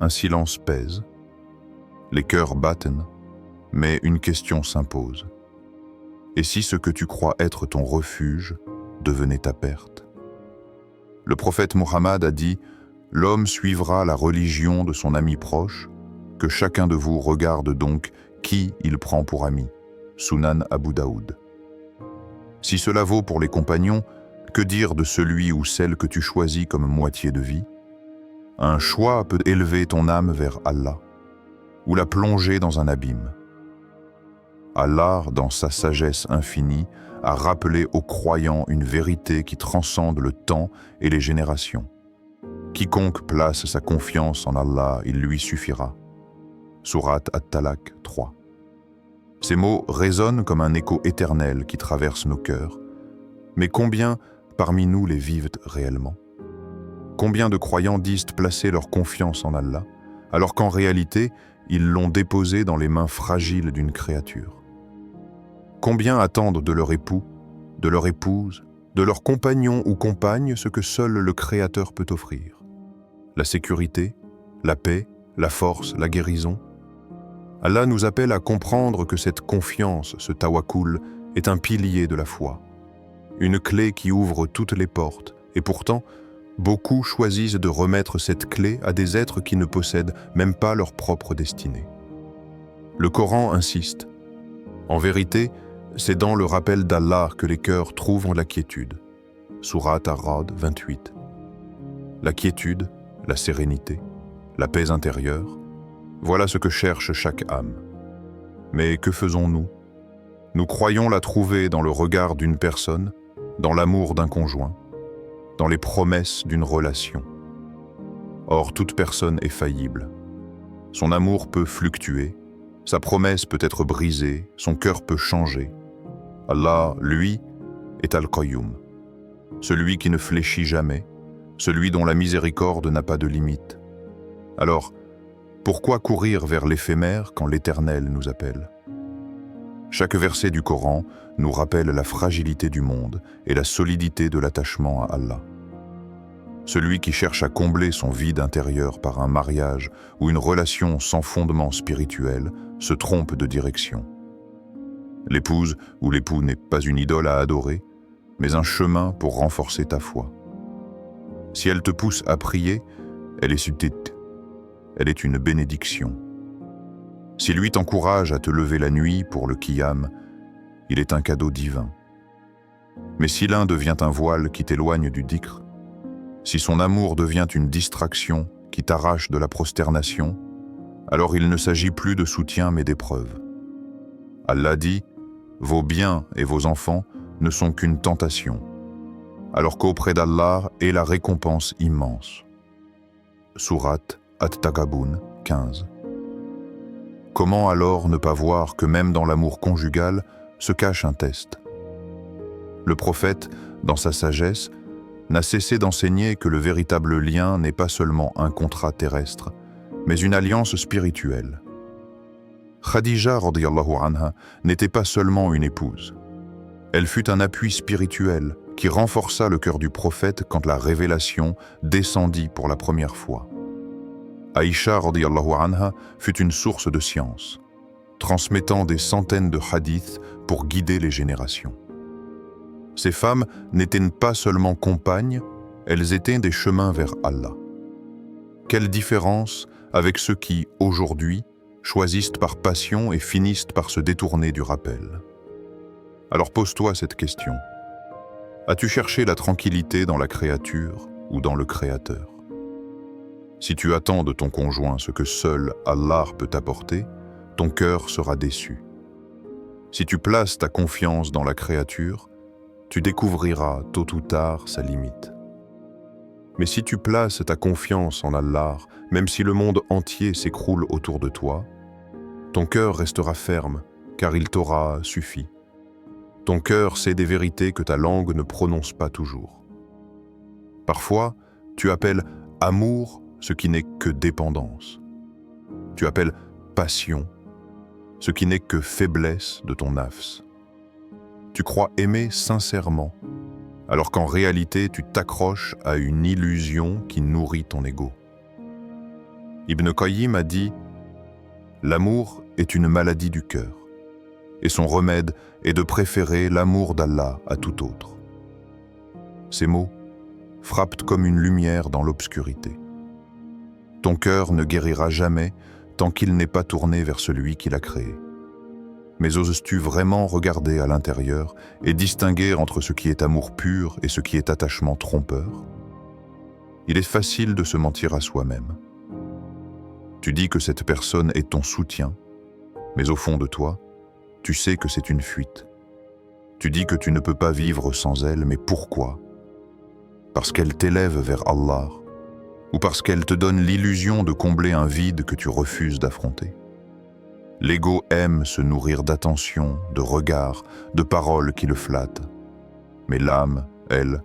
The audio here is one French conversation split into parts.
Un silence pèse, les cœurs battent, mais une question s'impose. Et si ce que tu crois être ton refuge devenait ta perte? Le prophète Mohammed a dit « L'homme suivra la religion de son ami proche, que chacun de vous regarde donc qui il prend pour ami. » Sunan Abu Daoud. Si cela vaut pour les compagnons, que dire de celui ou celle que tu choisis comme moitié de vie? Un choix peut élever ton âme vers Allah, ou la plonger dans un abîme. Allah, dans sa sagesse infinie, a rappelé aux croyants une vérité qui transcende le temps et les générations. Quiconque place sa confiance en Allah, il lui suffira. Sourate At-Talaq 3. Ces mots résonnent comme un écho éternel qui traverse nos cœurs. Mais combien parmi nous les vivent réellement? Combien de croyants disent placer leur confiance en Allah, alors qu'en réalité, ils l'ont déposée dans les mains fragiles d'une créature? Combien attendent de leur époux, de leur épouse, de leur compagnon ou compagne ce que seul le Créateur peut offrir? La sécurité, la paix, la force, la guérison. Allah nous appelle à comprendre que cette confiance, ce tawakkul, est un pilier de la foi, une clé qui ouvre toutes les portes, et pourtant, beaucoup choisissent de remettre cette clé à des êtres qui ne possèdent même pas leur propre destinée. Le Coran insiste. En vérité, c'est dans le rappel d'Allah que les cœurs trouvent la quiétude. Sourate Ar-Ra'd 28. La quiétude, la sérénité, la paix intérieure, voilà ce que cherche chaque âme. Mais que faisons-nous? Nous croyons la trouver dans le regard d'une personne, dans l'amour d'un conjoint, dans les promesses d'une relation. Or, toute personne est faillible. Son amour peut fluctuer, sa promesse peut être brisée, son cœur peut changer. Allah, lui, est Al-Qayyum, celui qui ne fléchit jamais, celui dont la miséricorde n'a pas de limite. Alors, pourquoi courir vers l'éphémère quand l'Éternel nous appelle? Chaque verset du Coran nous rappelle la fragilité du monde et la solidité de l'attachement à Allah. Celui qui cherche à combler son vide intérieur par un mariage ou une relation sans fondement spirituel se trompe de direction. L'épouse ou l'époux n'est pas une idole à adorer, mais un chemin pour renforcer ta foi. Si elle te pousse à prier, elle est subtite, elle est une bénédiction. Si lui t'encourage à te lever la nuit pour le qiyam, il est un cadeau divin. Mais si l'un devient un voile qui t'éloigne du dhikr, si son amour devient une distraction qui t'arrache de la prosternation, alors il ne s'agit plus de soutien mais d'épreuve. Allah dit « Vos biens et vos enfants ne sont qu'une tentation, alors qu'auprès d'Allah est la récompense immense. » Sourate At-Taghabun 15. Comment alors ne pas voir que même dans l'amour conjugal se cache un test? Le prophète, dans sa sagesse, n'a cessé d'enseigner que le véritable lien n'est pas seulement un contrat terrestre, mais une alliance spirituelle. Khadija radiyallahu anha n'était pas seulement une épouse. Elle fut un appui spirituel qui renforça le cœur du prophète quand la révélation descendit pour la première fois. Aïcha radiyallahu anha fut une source de science, transmettant des centaines de hadiths pour guider les générations. Ces femmes n'étaient pas seulement compagnes, elles étaient des chemins vers Allah. Quelle différence avec ceux qui, aujourd'hui, choisissent par passion et finissent par se détourner du rappel. Alors pose-toi cette question. As-tu cherché la tranquillité dans la créature ou dans le Créateur? Si tu attends de ton conjoint ce que seul Allah peut t'apporter, ton cœur sera déçu. Si tu places ta confiance dans la créature, tu découvriras tôt ou tard sa limite. Mais si tu places ta confiance en Allah, même si le monde entier s'écroule autour de toi, ton cœur restera ferme, car il t'aura suffi. Ton cœur sait des vérités que ta langue ne prononce pas toujours. Parfois, tu appelles amour ce qui n'est que dépendance. Tu appelles passion ce qui n'est que faiblesse de ton nafs. Tu crois aimer sincèrement, alors qu'en réalité tu t'accroches à une illusion qui nourrit ton ego. Ibn Qayyim a dit « L'amour est une maladie du cœur, et son remède est de préférer l'amour d'Allah à tout autre. » Ces mots frappent comme une lumière dans l'obscurité. Ton cœur ne guérira jamais tant qu'il n'est pas tourné vers celui qui l'a créé. Mais oses-tu vraiment regarder à l'intérieur et distinguer entre ce qui est amour pur et ce qui est attachement trompeur? Il est facile de se mentir à soi-même. Tu dis que cette personne est ton soutien, mais au fond de toi, tu sais que c'est une fuite. Tu dis que tu ne peux pas vivre sans elle, mais pourquoi? Parce qu'elle t'élève vers Allah, ou parce qu'elle te donne l'illusion de combler un vide que tu refuses d'affronter. L'ego aime se nourrir d'attention, de regards, de paroles qui le flattent. Mais l'âme, elle,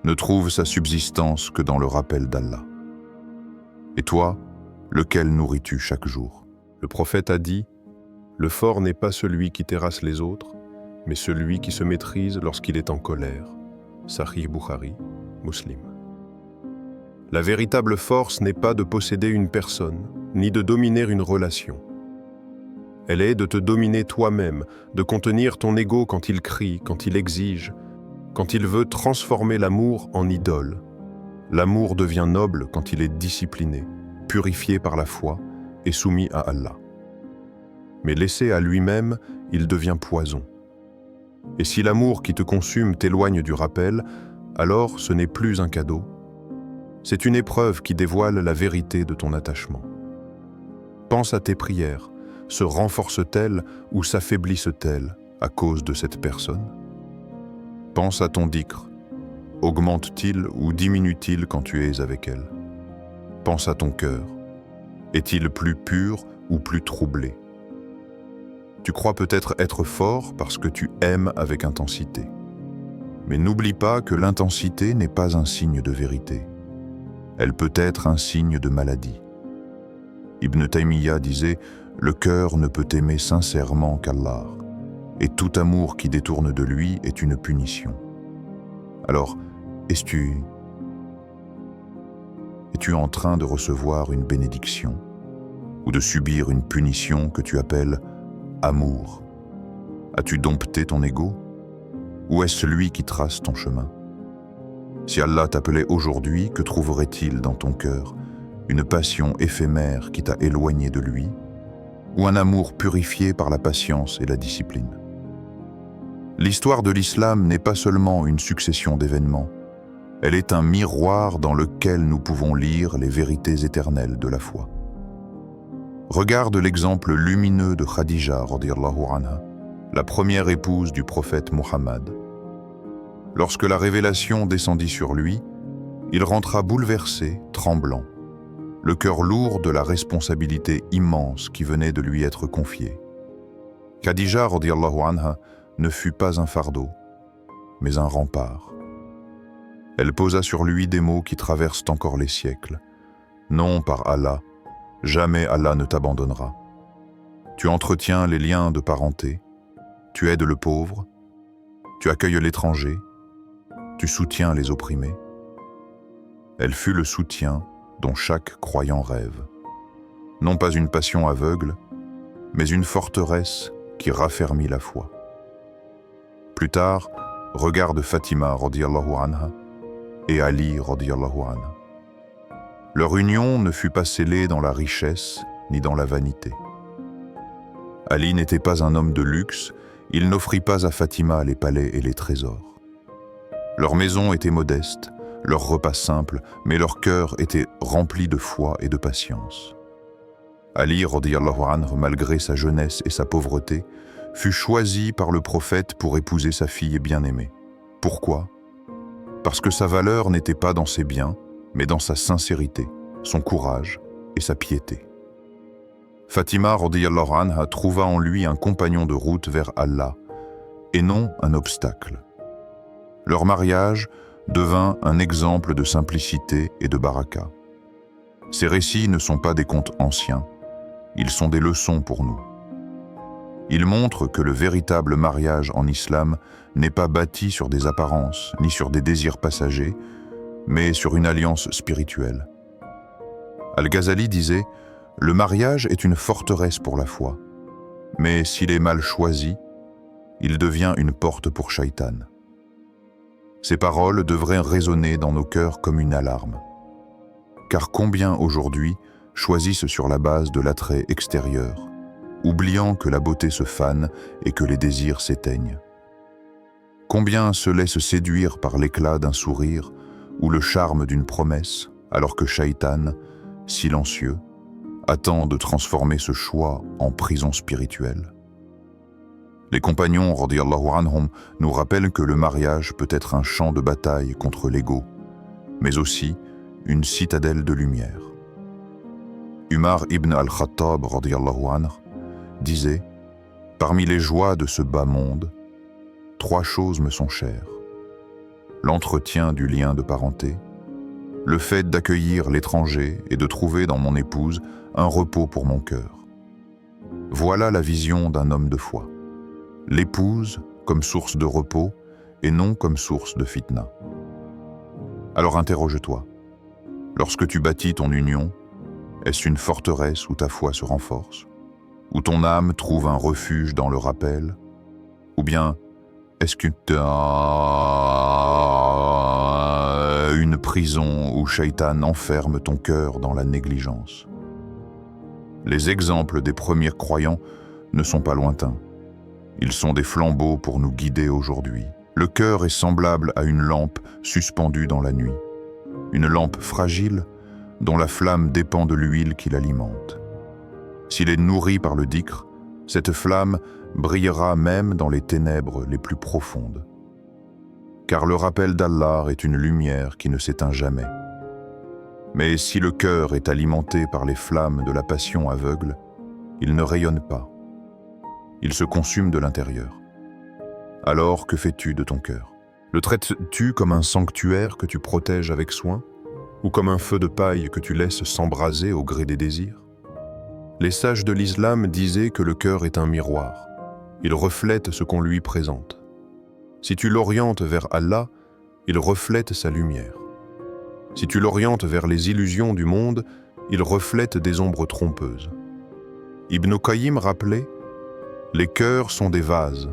ne trouve sa subsistance que dans le rappel d'Allah. Et toi, lequel nourris-tu chaque jour? Le prophète a dit « Le fort n'est pas celui qui terrasse les autres, mais celui qui se maîtrise lorsqu'il est en colère. » Sahih Bukhari, Muslim. La véritable force n'est pas de posséder une personne, ni de dominer une relation. Elle est de te dominer toi-même, de contenir ton ego quand il crie, quand il exige, quand il veut transformer l'amour en idole. L'amour devient noble quand il est discipliné, purifié par la foi et soumis à Allah. Mais laissé à lui-même, il devient poison. Et si l'amour qui te consume t'éloigne du rappel, alors ce n'est plus un cadeau. C'est une épreuve qui dévoile la vérité de ton attachement. Pense à tes prières. Se renforcent-elles ou s'affaiblissent-elles à cause de cette personne? Pense à ton dhikr. Augmente-t-il ou diminue-t-il quand tu es avec elle? Pense à ton cœur. Est-il plus pur ou plus troublé? Tu crois peut-être être fort parce que tu aimes avec intensité. Mais n'oublie pas que l'intensité n'est pas un signe de vérité. Elle peut être un signe de maladie. Ibn Taymiyyah disait « Le cœur ne peut aimer sincèrement qu'Allah, et tout amour qui détourne de lui est une punition. » Alors, es-tu en train de recevoir une bénédiction ou de subir une punition que tu appelles amour? As-tu dompté ton ego? Ou est-ce lui qui trace ton chemin? Si Allah t'appelait aujourd'hui, que trouverait-il dans ton cœur? Une passion éphémère qui t'a éloigné de lui, ou un amour purifié par la patience et la discipline? L'histoire de l'islam n'est pas seulement une succession d'événements, elle est un miroir dans lequel nous pouvons lire les vérités éternelles de la foi. Regarde l'exemple lumineux de Khadija radhiyallahu anha, la première épouse du prophète Muhammad. Lorsque la révélation descendit sur lui, il rentra bouleversé, tremblant, le cœur lourd de la responsabilité immense qui venait de lui être confiée. Khadija radhiyallahu anha ne fut pas un fardeau, mais un rempart. Elle posa sur lui des mots qui traversent encore les siècles. Non, par Allah, jamais Allah ne t'abandonnera. Tu entretiens les liens de parenté, tu aides le pauvre, tu accueilles l'étranger, tu soutiens les opprimés. Elle fut le soutien dont chaque croyant rêve. Non pas une passion aveugle, mais une forteresse qui raffermit la foi. Plus tard, regarde Fatima radhiyallahu anha et Ali radhiyallahu anha. Leur union ne fut pas scellée dans la richesse ni dans la vanité. Ali n'était pas un homme de luxe, il n'offrit pas à Fatima les palais et les trésors. Leur maison était modeste, leurs repas simples, mais leur cœur était rempli de foi et de patience. Ali radhiyallahu anhu, malgré sa jeunesse et sa pauvreté, fut choisi par le prophète pour épouser sa fille bien-aimée. Pourquoi? Parce que sa valeur n'était pas dans ses biens, mais dans sa sincérité, son courage et sa piété. Fatima radhiyallahu anha trouva en lui un compagnon de route vers Allah, et non un obstacle. Leur mariage devint un exemple de simplicité et de baraka. Ces récits ne sont pas des contes anciens, ils sont des leçons pour nous. Ils montrent que le véritable mariage en islam n'est pas bâti sur des apparences ni sur des désirs passagers, mais sur une alliance spirituelle. Al-Ghazali disait « Le mariage est une forteresse pour la foi, mais s'il est mal choisi, il devient une porte pour Shaitan. » Ces paroles devraient résonner dans nos cœurs comme une alarme. Car combien aujourd'hui choisissent sur la base de l'attrait extérieur, oubliant que la beauté se fane et que les désirs s'éteignent? Combien se laissent séduire par l'éclat d'un sourire ou le charme d'une promesse, alors que Shaitan, silencieux, attend de transformer ce choix en prison spirituelle? Les compagnons radiyallahu anhum nous rappellent que le mariage peut être un champ de bataille contre l'ego, mais aussi une citadelle de lumière. Umar ibn al-Khattab radiyallahu anhu disait « Parmi les joies de ce bas monde, 3 choses me sont chères. L'entretien du lien de parenté, le fait d'accueillir l'étranger et de trouver dans mon épouse un repos pour mon cœur. Voilà la vision d'un homme de foi. L'épouse comme source de repos et non comme source de fitna. » Alors interroge-toi. Lorsque tu bâtis ton union, est-ce une forteresse où ta foi se renforce, où ton âme trouve un refuge dans le rappel, ou bien est-ce que tu as une prison où Shaitan enferme ton cœur dans la négligence? Les exemples des premiers croyants ne sont pas lointains. Ils sont des flambeaux pour nous guider aujourd'hui. Le cœur est semblable à une lampe suspendue dans la nuit. Une lampe fragile dont la flamme dépend de l'huile qui l'alimente. S'il est nourri par le dhikr, cette flamme brillera même dans les ténèbres les plus profondes. Car le rappel d'Allah est une lumière qui ne s'éteint jamais. Mais si le cœur est alimenté par les flammes de la passion aveugle, il ne rayonne pas. Il se consume de l'intérieur. Alors, que fais-tu de ton cœur? Le traites-tu comme un sanctuaire que tu protèges avec soin, ou comme un feu de paille que tu laisses s'embraser au gré des désirs? Les sages de l'islam disaient que le cœur est un miroir. Il reflète ce qu'on lui présente. Si tu l'orientes vers Allah, il reflète sa lumière. Si tu l'orientes vers les illusions du monde, il reflète des ombres trompeuses. Ibn Qayyim rappelait « Les cœurs sont des vases.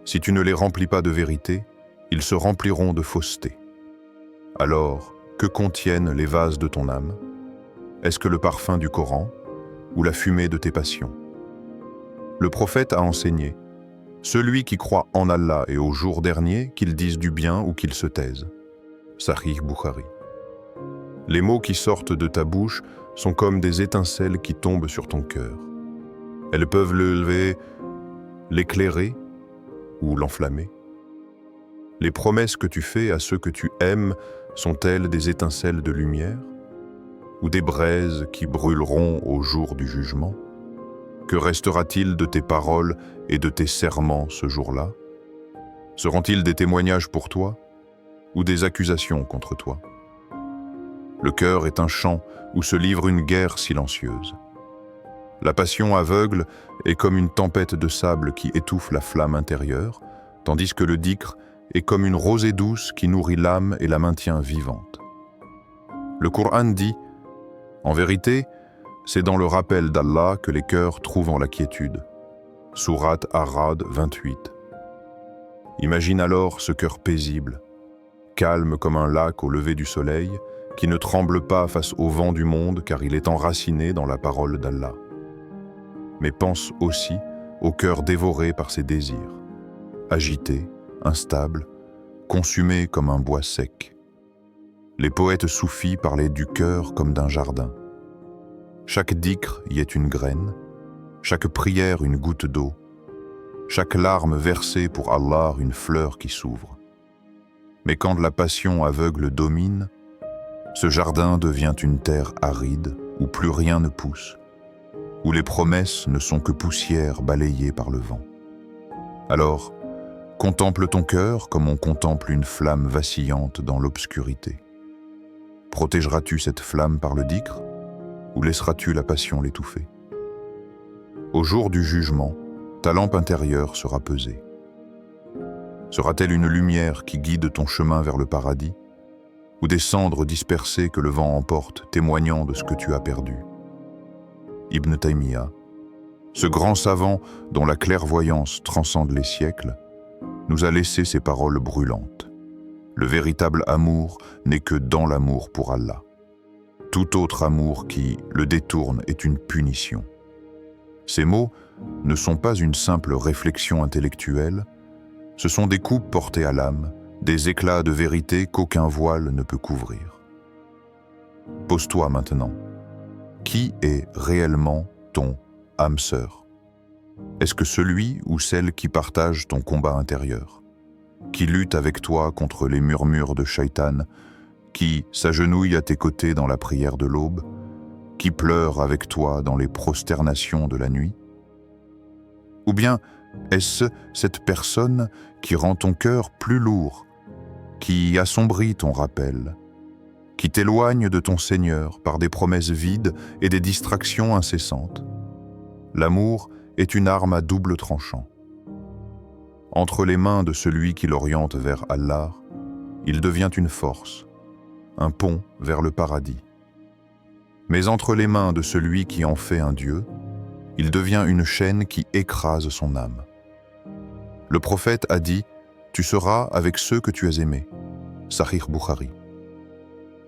Si tu ne les remplis pas de vérité, ils se rempliront de fausseté. » Alors, que contiennent les vases de ton âme? Est-ce que le parfum du Coran ou la fumée de tes passions? Le prophète a enseigné « Celui qui croit en Allah et au jour dernier, qu'il dise du bien ou qu'il se taise. » Sahih Bukhari. Les mots qui sortent de ta bouche sont comme des étincelles qui tombent sur ton cœur. Elles peuvent le lever, l'éclairer ou l'enflammer. Les promesses que tu fais à ceux que tu aimes sont-elles des étincelles de lumière ou des braises qui brûleront au jour du jugement? Que restera-t-il de tes paroles et de tes serments ce jour-là? Seront-ils des témoignages pour toi ou des accusations contre toi? Le cœur est un champ où se livre une guerre silencieuse. La passion aveugle est comme une tempête de sable qui étouffe la flamme intérieure, tandis que le dhikr est comme une rosée douce qui nourrit l'âme et la maintient vivante. Le Coran dit « En vérité, c'est dans le rappel d'Allah que les cœurs trouvent la quiétude. » Sourate Ar-Ra'd 28. Imagine alors ce cœur paisible, calme comme un lac au lever du soleil, qui ne tremble pas face au vent du monde car il est enraciné dans la parole d'Allah. Mais pense aussi au cœur dévoré par ses désirs, agité, instable, consumé comme un bois sec. Les poètes soufis parlaient du cœur comme d'un jardin. Chaque dhikr y est une graine, chaque prière une goutte d'eau, chaque larme versée pour Allah une fleur qui s'ouvre. Mais quand la passion aveugle domine, ce jardin devient une terre aride où plus rien ne pousse, où les promesses ne sont que poussière balayée par le vent. Alors, contemple ton cœur comme on contemple une flamme vacillante dans l'obscurité. Protégeras-tu cette flamme par le dhikr ou laisseras-tu la passion l'étouffer? Au jour du jugement, ta lampe intérieure sera pesée. Sera-t-elle une lumière qui guide ton chemin vers le paradis ou des cendres dispersées que le vent emporte, témoignant de ce que tu as perdu. Ibn Taymiyyah, ce grand savant dont la clairvoyance transcende les siècles, nous a laissé ces paroles brûlantes. Le véritable amour n'est que dans l'amour pour Allah. Tout autre amour qui le détourne est une punition. Ces mots ne sont pas une simple réflexion intellectuelle, ce sont des coups portés à l'âme, des éclats de vérité qu'aucun voile ne peut couvrir. Pose-toi maintenant, qui est réellement ton âme sœur? Est-ce que celui ou celle qui partage ton combat intérieur, qui lutte avec toi contre les murmures de Shaitan, qui s'agenouille à tes côtés dans la prière de l'aube, qui pleure avec toi dans les prosternations de la nuit? Ou bien est-ce cette personne qui rend ton cœur plus lourd, qui assombrit ton rappel, qui t'éloigne de ton Seigneur par des promesses vides et des distractions incessantes? L'amour est une arme à double tranchant. Entre les mains de celui qui l'oriente vers Allah, il devient une force, un pont vers le paradis. Mais entre les mains de celui qui en fait un Dieu, il devient une chaîne qui écrase son âme. Le prophète a dit « Tu seras avec ceux que tu as aimés » Sahih Bukhari.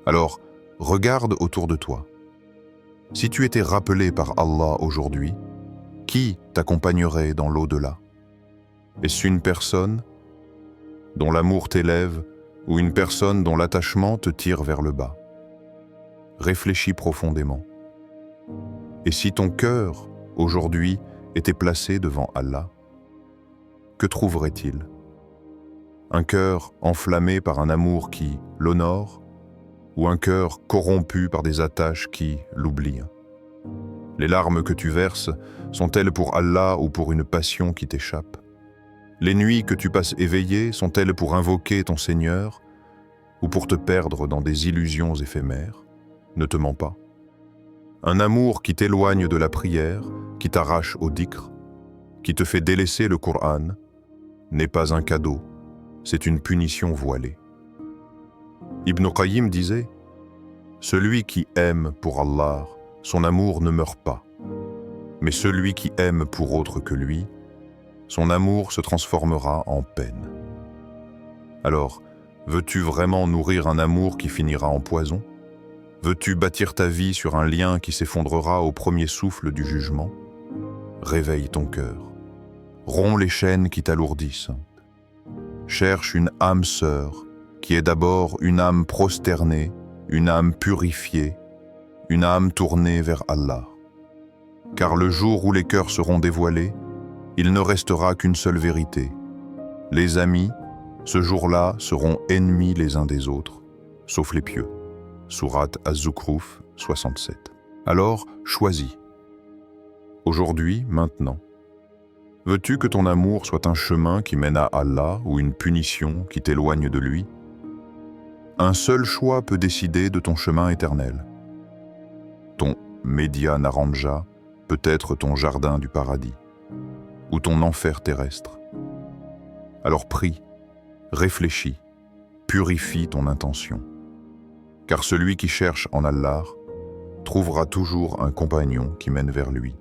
Alors, regarde autour de toi. Si tu étais rappelé par Allah aujourd'hui, qui t'accompagnerait dans l'au-delà? Est-ce une personne dont l'amour t'élève ou une personne dont l'attachement te tire vers le bas? Réfléchis profondément. Et si ton cœur, aujourd'hui, était placé devant Allah, que trouverait-il? Un cœur enflammé par un amour qui l'honore ou un cœur corrompu par des attaches qui l'oublient? Les larmes que tu verses sont-elles pour Allah ou pour une passion qui t'échappe? Les nuits que tu passes éveillé sont-elles pour invoquer ton Seigneur ou pour te perdre dans des illusions éphémères? Ne te mens pas. Un amour qui t'éloigne de la prière, qui t'arrache au dhikr, qui te fait délaisser le Coran, n'est pas un cadeau, c'est une punition voilée. Ibn Qayyim disait « Celui qui aime pour Allah, son amour ne meurt pas. Mais celui qui aime pour autre que lui, son amour se transformera en peine. » Alors, veux-tu vraiment nourrir un amour qui finira en poison? Veux-tu bâtir ta vie sur un lien qui s'effondrera au premier souffle du jugement? Réveille ton cœur. Romps les chaînes qui t'alourdissent. Cherche une âme sœur qui est d'abord une âme prosternée, une âme purifiée, une âme tournée vers Allah. Car le jour où les cœurs seront dévoilés, il ne restera qu'une seule vérité. Les amis, ce jour-là, seront ennemis les uns des autres, sauf les pieux. Sourate Az-Zukhruf 67. Alors, choisis. Aujourd'hui, maintenant. Veux-tu que ton amour soit un chemin qui mène à Allah ou une punition qui t'éloigne de lui? Un seul choix peut décider de ton chemin éternel. Ton Média Naranja peut être ton jardin du paradis ou ton enfer terrestre. Alors prie, réfléchis, purifie ton intention. Car celui qui cherche en Allah trouvera toujours un compagnon qui mène vers lui.